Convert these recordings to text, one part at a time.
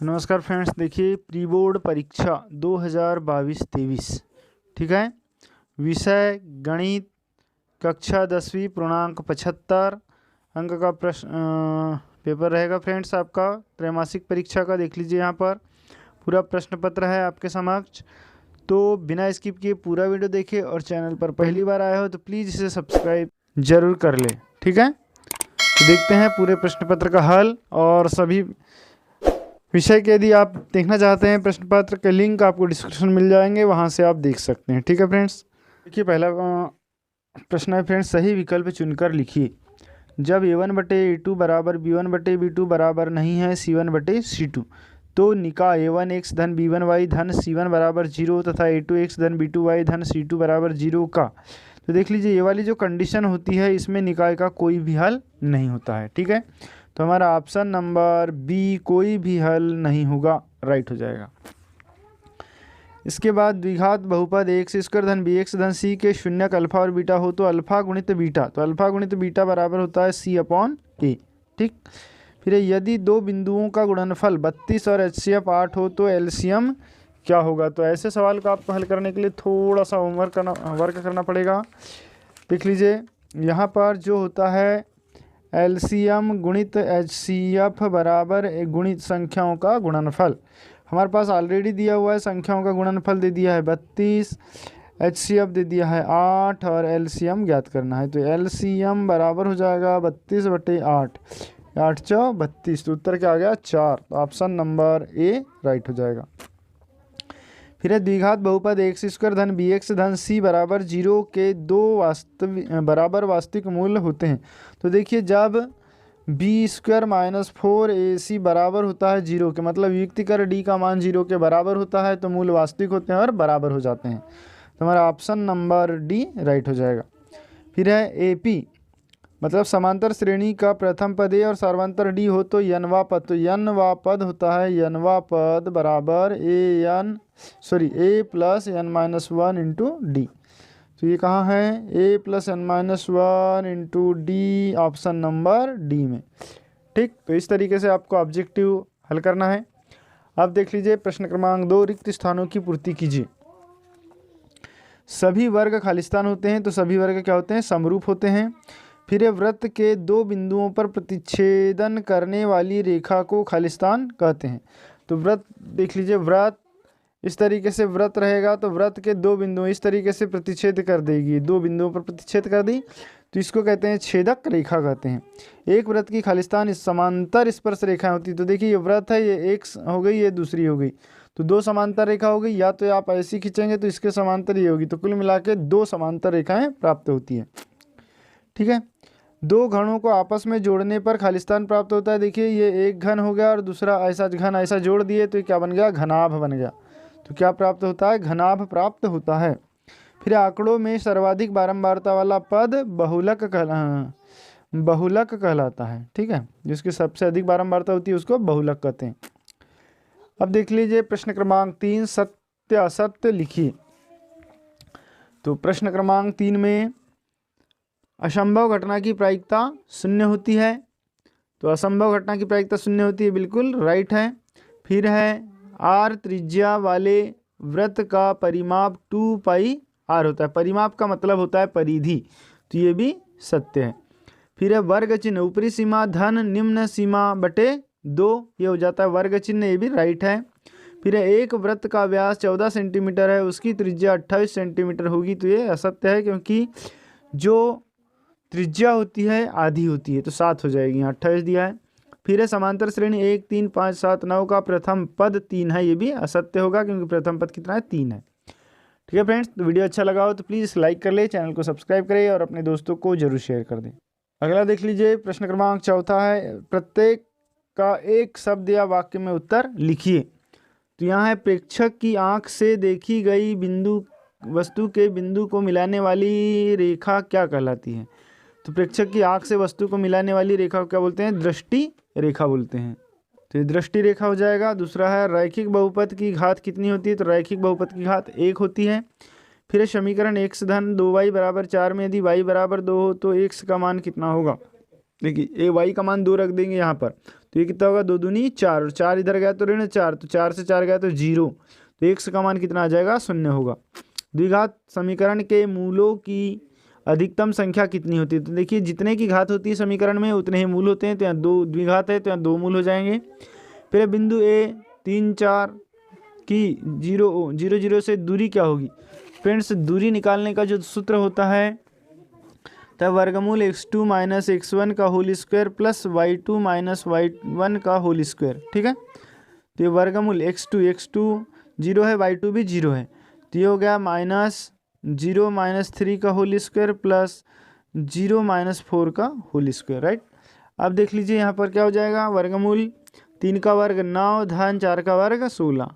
तो नमस्कार फ्रेंड्स, देखिए प्री बोर्ड परीक्षा 2022-23, ठीक है। विषय गणित, कक्षा 10वीं, पूर्णांक 75 अंक का प्रश्न पेपर रहेगा फ्रेंड्स आपका त्रैमासिक परीक्षा का। देख लीजिए यहाँ पर पूरा प्रश्न पत्र है आपके समक्ष। तो बिना स्किप किए पूरा वीडियो देखिए और चैनल पर पहली बार आए हो तो प्लीज़ इसे सब्सक्राइब जरूर कर ले, ठीक है। तो देखते हैं पूरे प्रश्न पत्र का हल और सभी विषय के यदि आप देखना चाहते हैं प्रश्न पत्र के लिंक आपको डिस्क्रिप्शन मिल जाएंगे, वहां से आप देख सकते हैं, ठीक है फ्रेंड्स। देखिए पहला प्रश्न है फ्रेंड्स, सही विकल्प चुनकर लिखिए। जब a1/a2 बराबर b1/b2 बराबर नहीं है c1/c2 तो निकाय a1 x धन b1 y धन c1 बराबर 0 तथा a2 x धन b2 y धन c2 बराबर 0 का। तो देख लीजिए ये वाली जो कंडीशन होती है इसमें निकाय का कोई भी हल नहीं होता है, ठीक है। तो हमारा ऑप्शन नंबर बी कोई भी हल नहीं होगा, राइट हो जाएगा। इसके बाद द्विघात बहुपद एक्स स्क्वायर धन बी एक्स धन सी के शून्यक अल्फा और बीटा हो तो अल्फा गुणित बीटा, तो अल्फा गुणित बीटा बराबर होता है c/a, ठीक। फिर यदि दो बिंदुओं का गुणनफल 32 और HCF 8 हो तो एलसीएम क्या होगा। तो ऐसे सवाल को आपको हल करने के लिए थोड़ा सा वर्क करना पड़ेगा। देख लीजिए यहाँ पर जो होता है एलसीएम गुणित HCF बराबर गुणित संख्याओं का गुणनफल। हमारे पास ऑलरेडी दिया हुआ है, संख्याओं का गुणनफल दे दिया है 32, HCF दे दिया है 8 और एलसीएम ज्ञात करना है। तो एलसीएम बराबर हो जाएगा 32/8, 8 × 32, तो उत्तर क्या आ गया 4। तो ऑप्शन नंबर ए राइट हो जाएगा। फिर है द्विघात बहुपद एक्स स्क्वायर धन बी एक्स धन सी बराबर 0 के दो बराबर वास्तविक मूल होते हैं। तो देखिए जब बी स्क्वायर माइनस 4ac बराबर होता है 0 के, मतलब युक्ति कर डी का मान 0 के बराबर होता है तो मूल वास्तविक होते हैं और बराबर हो जाते हैं। तो हमारा ऑप्शन नंबर डी राइट हो जाएगा। फिर है एपी मतलब समांतर श्रेणी का प्रथम पद ए और सर्वांतर डी हो तो यनवा पद, तो यनवा पद होता है यनवा पद बराबर a plus n minus 1 into D. तो ये कहाँ है, a plus n minus 1 into D, option number D में, ठीक। तो इस तरीके से आपको ऑब्जेक्टिव हल करना है। अब देख लीजिए प्रश्न क्रमांक 2, रिक्त स्थानों की पूर्ति कीजिए। सभी वर्ग खालिस्तान होते हैं तो सभी वर्ग क्या होते हैं, समरूप होते हैं। फिर वृत्त के दो बिंदुओं पर प्रतिच्छेदन करने वाली रेखा को खालिस्तान कहते हैं। तो वृत्त देख लीजिए, वृत्त इस तरीके से वृत्त रहेगा तो वृत्त के दो बिंदु इस तरीके से प्रतिच्छेद कर देगी, दो बिंदुओं पर प्रतिच्छेद कर दी तो इसको कहते हैं छेदक रेखा कहते हैं। एक वृत्त की खालिस्तान इस समांतर स्पर्श रेखाएं होती है। तो देखिए ये वृत्त है, ये एक हो गई, ये दूसरी हो गई, तो दो समांतर रेखा हो गई। या तो आप ऐसी खींचेंगे तो इसके समांतर ये होगी, तो कुल मिला के दो समांतर रेखाएं प्राप्त होती है, ठीक है। दो घनों को आपस में जोड़ने पर खालिस्तान प्राप्त होता है। देखिए ये एक घन हो गया और दूसरा ऐसा घन ऐसा जोड़ दिए तो ये क्या बन गया, घनाभ बन गया। तो क्या प्राप्त होता है, घनाभ प्राप्त होता है। फिर आंकड़ों में सर्वाधिक बारंबारता वाला पद बहुलक कहलाता है, ठीक है। जिसकी सबसे अधिक बारंबारता होती है उसको बहुलक कहते हैं। अब देख लीजिए प्रश्न क्रमांक 3, सत्य असत्य लिखिए। तो प्रश्न क्रमांक 3 में असंभव घटना की प्रायिकता 0 होती है। तो असंभव घटना की प्रायिकता 0 होती है, बिल्कुल राइट है। फिर है r त्रिज्या वाले वृत्त का परिमाप 2πr होता है। परिमाप का मतलब होता है परिधि, तो ये भी सत्य है। फिर है वर्ग चिन्ह ऊपरी सीमा धन निम्न सीमा बटे 2, ये हो जाता है वर्ग चिन्ह, ये भी राइट है। फिर है एक वृत्त का व्यास 14 सेंटीमीटर है, उसकी त्रिज्या 28 सेंटीमीटर होगी, तो ये असत्य है क्योंकि जो त्रिज्या होती है आधी होती है, तो 7 हो जाएगी, यहाँ 28 दिया है। फिर है समांतर श्रेणी 1 3 5 7 9 का प्रथम पद 3 है, ये भी असत्य होगा क्योंकि प्रथम पद कितना है, 3 है, ठीक है फ्रेंड्स। तो वीडियो अच्छा लगा हो तो प्लीज़ लाइक कर ले, चैनल को सब्सक्राइब करें और अपने दोस्तों को जरूर शेयर कर दें। अगला देख लीजिए प्रश्न क्रमांक 4 है, प्रत्येक का एक शब्द या वाक्य में उत्तर लिखिए। तो यहाँ है प्रेक्षक की आँख से देखी गई वस्तु के बिंदु को मिलाने वाली रेखा क्या कहलाती है। तो प्रेक्षक की आंख से वस्तु को मिलाने वाली रेखा को क्या बोलते हैं, दृष्टि रेखा बोलते हैं, तो ये दृष्टि रेखा हो जाएगा। दूसरा है रैखिक बहुपद की घात कितनी होती है, तो रैखिक बहुपद की घात 1 होती है। फिर है समीकरण x धन 2y बराबर 4 में यदि y बराबर 2 हो तो x का मान कितना होगा। देखिए y का मान 2 रख देंगे यहाँ पर, तो ये कितना होगा, 2 दूनी 4, और 4 इधर गया तो ऋण 4, तो 4 से 4 गया तो 0, तो x का मान कितना आ जाएगा, 0 होगा। द्विघात समीकरण के मूलों की अधिकतम संख्या कितनी होती है, तो देखिए जितने की घात होती है समीकरण में उतने ही मूल होते हैं, तो यहाँ 2 द्विघात है तो यहाँ 2 मूल हो जाएंगे। फिर बिंदु A 3 4 की 0 0 0 से दूरी क्या होगी। फ्रेंड्स दूरी निकालने का जो सूत्र होता है तब वर्गमूल x2 माइनस x1 का whole square plus y2 minus y1 का होल स्क्वायर, ठीक है। तो ये वर्गमूल x2 0 है, y2 भी 0 है, तो ये हो गया -0 माइनस 3 का होल स्क्वायर प्लस 0 माइनस 4 का होल स्क्वायर, राइट। अब देख लीजिए यहाँ पर क्या हो जाएगा, वर्गमूल 3 का वर्ग 9 धन 4 का वर्ग 16,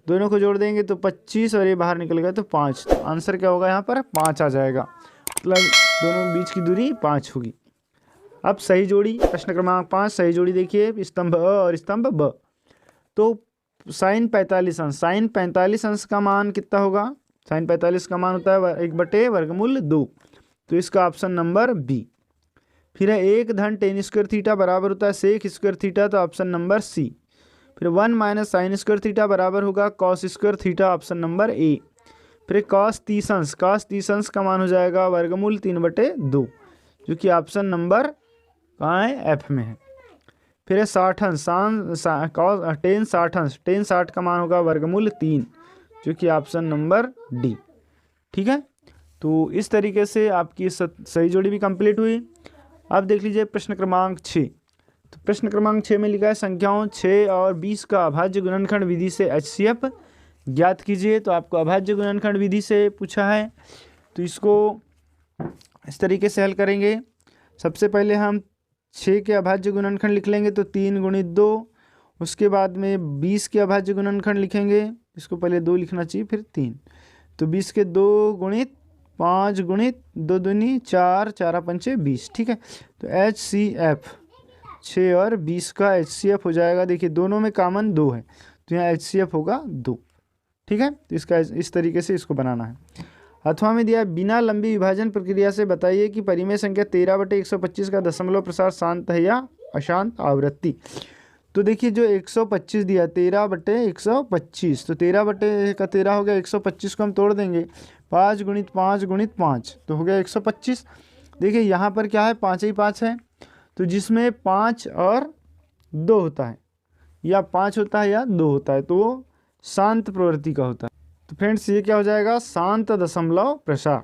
दोनों को जोड़ देंगे तो 25 और ये बाहर निकल गया तो 5, तो आंसर क्या होगा यहाँ पर 5 आ जाएगा, मतलब दोनों बीच की दूरी 5 होगी। अब सही जोड़ी, प्रश्न क्रमांक 5 सही जोड़ी देखिए, स्तंभ अ और स्तंभ ब। तो साइन 45 अंश, साइन 45 अंश का मान कितना होगा, साइन 45 का मान होता है 1/√2, तो इसका ऑप्शन नंबर बी। फिर है 1 धन टेन स्क्वायर थीटा बराबर होता है सेक स्क्वायर थीटा, तो ऑप्शन नंबर सी। फिर 1 माइनस साइन स्क्वायर थीटा बराबर होगा cos square theta, option number A. फिर कॉस 30 अंश, कॉस 30 अंश का मान हो जाएगा वर्गमूल 3/2, जो कि ऑप्शन नंबर कहाँ है, एफ में है। फिर है 60 अंश, कॉस टेन 60 अंश, टेन 60 का मान होगा वर्गमूल 3, जो कि ऑप्शन नंबर डी, ठीक है। तो इस तरीके से आपकी सही जोड़ी भी कंप्लीट हुई। अब देख लीजिए प्रश्न क्रमांक 6। तो प्रश्न क्रमांक 6 में लिखा है संख्याओं 6 और 20 का अभाज्य गुणनखंड विधि से HCF ज्ञात कीजिए। तो आपको अभाज्य गुणनखंड विधि से पूछा है, तो इसको इस तरीके से हल करेंगे। सबसे पहले हम 6 के अभाज्य गुणनखंड लिख लेंगे, तो 3 गुणित 2, उसके बाद में 20 के अभाज्य गुणनखंड लिखेंगे, इसको पहले 2 लिखना चाहिए फिर 3, तो 20 के 2 गुणित 5 गुणित 2 दूनी 4, 4 पंचे 20, ठीक है। तो HCF 6 और 20 का HCF हो जाएगा, देखिए दोनों में कॉमन 2 है, तो यहाँ HCF होगा 2, ठीक है। तो इसका इस तरीके से इसको बनाना है। अथवा में दिया बिना लंबी विभाजन प्रक्रिया से बताइए कि परिमेय संख्या 13/125 का दशमलव प्रसार शांत है या अशांत आवृत्ति। तो देखिए जो 125 दिया 13/125, तो 13/13 हो गया, 125 को हम तोड़ देंगे 5 गुणित 5 गुणित 5, तो हो गया 125। देखिए यहाँ पर क्या है, 5 ही 5 है, तो जिसमें 5 और 2 होता है, या 5 होता है या 2 होता है, तो वो शांत प्रवृत्ति का होता है। तो फ्रेंड्स ये क्या हो जाएगा, शांत दशमलव प्रसार।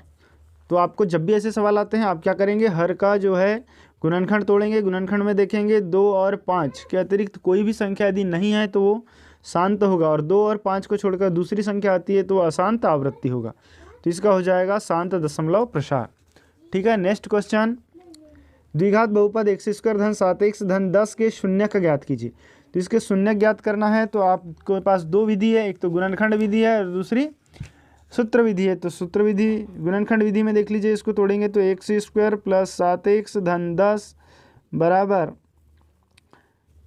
तो आपको जब भी ऐसे सवाल आते हैं आप क्या करेंगे, हर का जो है गुणनखंड तोड़ेंगे, गुणनखंड में देखेंगे 2 और 5 के अतिरिक्त कोई भी संख्या यदि नहीं है तो वो शांत होगा, और 2 और 5 को छोड़कर दूसरी संख्या आती है तो अशांत आवृत्ति होगा, तो इसका हो जाएगा शांत दशमलव प्रसार, ठीक है। नेक्स्ट क्वेश्चन, द्विघात बहुपद x² धन 7x धन 10 के शून्य का ज्ञात कीजिए। तो इसके शून्य ज्ञात करना है तो आपके पास 2 विधि है, एक तो गुणनखंड विधि है और दूसरी सूत्र विधि है। तो सूत्र विधि, गुणनखंड विधि में देख लीजिए, इसको तोड़ेंगे तो x² प्लस 7x धन 10 बराबर,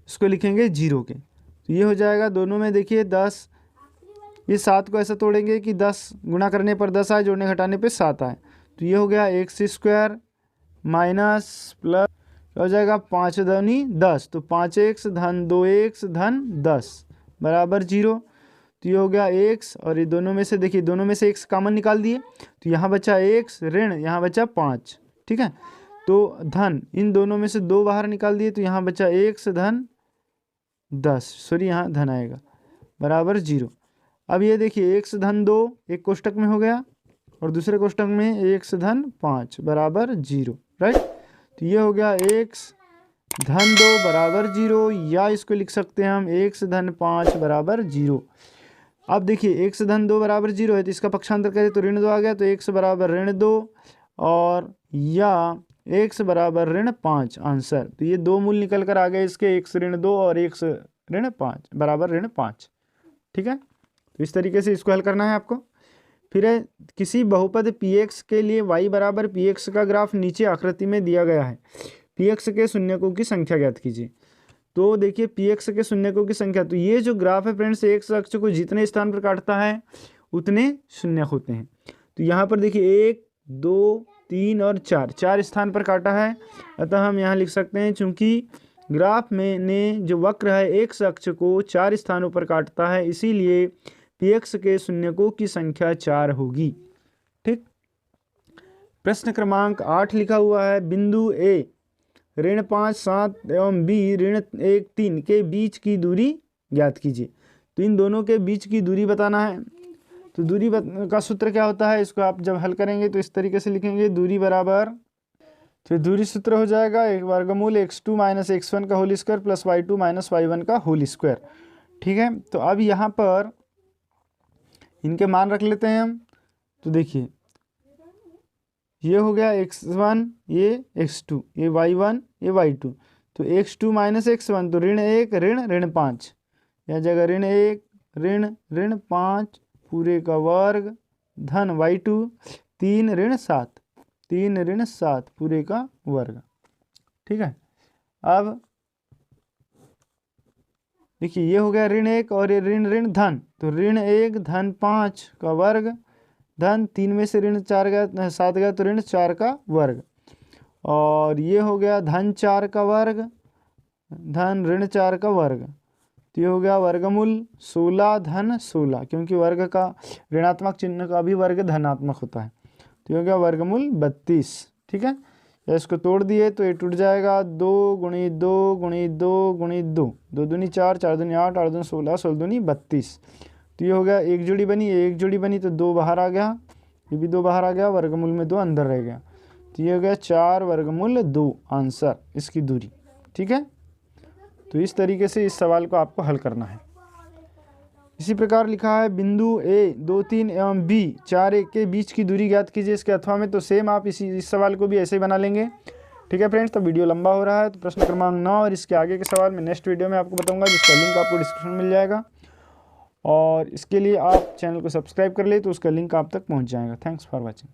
इसको लिखेंगे 0 के, तो ये हो जाएगा। दोनों में देखिए 10, ये 7 को ऐसा तोड़ेंगे कि 10 गुणा करने पर 10 आए, जोड़ने घटाने पे 7 आए, तो ये हो गया x² माइनस प्लस हो जाएगा 5 दूनी 10, तो 5x धन 2x धन 10 बराबर 0, तो ये हो गया x, और ये दोनों में से देखिए दोनों में से x कॉमन निकाल दिए, तो यहाँ बचा x ऋण, यहाँ बचा 5, ठीक है। तो धन, इन दोनों में से 2 बाहर निकाल दिए, तो यहाँ बचा x धन 10, सॉरी यहाँ धन आएगा, बराबर 0। अब ये देखिए x धन 2 एक कोष्टक में हो गया और दूसरे कोष्टक में x धन 5 बराबर 0, राइट। तो ये हो गया x धन 2 बराबर 0, या इसको लिख सकते हैं हम x धन 5 बराबर 0। अब देखिए x धन 2 बराबर 0 है, तो इसका पक्षांतर करें तो ऋण 2 आ गया, तो x बराबर ऋण 2 और या x बराबर ऋण 5 आंसर। तो ये 2 मूल निकल कर आ गए इसके, x ऋण 2 और x ऋण 5 बराबर ऋण 5, ठीक है। तो इस तरीके से इसको हल करना है आपको। फिर है किसी बहुपद px के लिए y बराबर px का ग्राफ नीचे आकृति में दिया गया है, px के शून्यकों की संख्या ज्ञात कीजिए। तो देखिए px के शून्यकों की संख्या, तो ये जो ग्राफ है फ्रेंड्स, x अक्ष को जितने स्थान पर काटता है उतने शून्यक होते हैं। तो यहाँ पर देखिए 1 2 3 और 4 स्थान पर काटा है, अतः हम यहाँ लिख सकते हैं चूंकि ग्राफ में ने जो वक्र है एक्स अक्ष को 4 स्थानों पर काटता है, इसीलिए px के शून्यकों की संख्या 4 होगी। ठीक। प्रश्न क्रमांक 8 लिखा हुआ है, बिंदु ए ऋण 5 7 एवं बी ऋण 1 3 के बीच की दूरी ज्ञात कीजिए। तो इन दोनों के बीच की दूरी बताना है। तो दूरी का सूत्र क्या होता है, इसको आप जब हल करेंगे तो इस तरीके से लिखेंगे, दूरी बराबर, तो दूरी सूत्र हो जाएगा एक वर्गमूल x2 माइनस x1 का whole square plus y2 minus y1 का होल स्क्वायर। ठीक है। तो अब यहाँ पर इनके मान रख लेते हैं हम। तो देखिए ये हो गया x1, ये x2, ये y1, ये y2। तो x2 माइनस x1 तो ऋण 1 ऋण 5, यह जगह ऋण 1 ऋण 5 पूरे का वर्ग धन y2 3 ऋण 7 पूरे का वर्ग। ठीक है। अब देखिए ये हो गया ऋण 1 और ये ऋण धन, तो ऋण 1 धन 5 का वर्ग धन 3 में से ऋण 4 गया 7 गया तो ऋण 4 का वर्ग, और ये हो गया धन 4 का वर्ग धन ऋण 4 का वर्ग। तो ये हो गया वर्गमूल 16 धन 16, क्योंकि वर्ग का ऋणात्मक चिन्ह का भी वर्ग धनात्मक होता है। तो ये हो गया वर्गमूल 32। ठीक है। या इसको तोड़ दिए तो ये टूट जाएगा, 2 गुणी 2 गुणी 2 गुणी 2, 2 दूनी 4 4 दूनी 8 8 दूनी 16 16 दूनी 32। तो ये हो गया एक जोड़ी बनी, एक जोड़ी बनी तो 2 बाहर आ गया, ये भी 2 बाहर आ गया, वर्गमूल में 2 अंदर रह गया। तो ये हो गया 4 वर्गमूल 2 आंसर इसकी दूरी। ठीक है। तो इस तरीके से इस सवाल को आपको हल करना है। इसी प्रकार लिखा है, बिंदु ए 2 3 एवं बी 4 1 के बीच की दूरी ज्ञात कीजिए इसके अथवा में। तो सेम आप इस सवाल को भी ऐसे ही बना लेंगे। ठीक है फ्रेंड्स। तो वीडियो लंबा हो रहा है, तो प्रश्न क्रमांक 9 और इसके आगे के सवाल मैं नेक्स्ट वीडियो में आपको बताऊंगा, जिसका लिंक आपको डिस्क्रिप्शन में मिल जाएगा, और इसके लिए आप चैनल को सब्सक्राइब कर ले तो उसका लिंक आप तक पहुंच जाएगा। Thanks for watching.